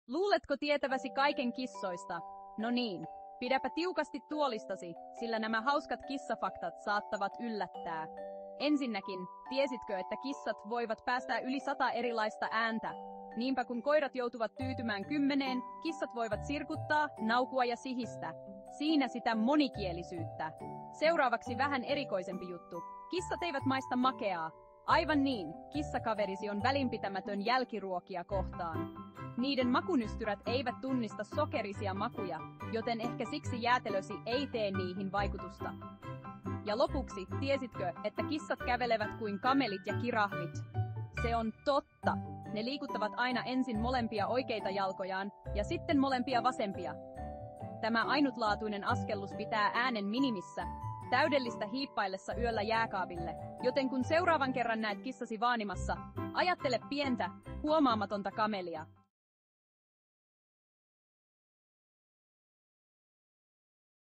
Luuletko tietäväsi kaiken kissoista? No niin, pidäpä tiukasti tuolistasi, sillä nämä hauskat kissafaktat saattavat yllättää. Ensinnäkin, tiesitkö, että kissat voivat päästää yli 100 erilaista ääntä? Niinpä kun koirat joutuvat tyytymään 10, kissat voivat sirkuttaa, naukua ja sihistä. Siinä sitä monikielisyyttä. Seuraavaksi vähän erikoisempi juttu. Kissat eivät maista makeaa. Aivan niin, kissakaverisi on välinpitämätön jälkiruokia kohtaan. Niiden makunystyrät eivät tunnista sokerisia makuja, joten ehkä siksi jäätelösi ei tee niihin vaikutusta. Ja lopuksi, tiesitkö, että kissat kävelevät kuin kamelit ja kirahvit? Se on totta. Ne liikuttavat aina ensin molempia oikeita jalkojaan ja sitten molempia vasempia. Tämä ainutlaatuinen askellus pitää äänen minimissä, täydellistä hiippaillessa yöllä jääkaapille, joten kun seuraavan kerran näet kissasi vaanimassa, ajattele pientä, huomaamatonta kamelia.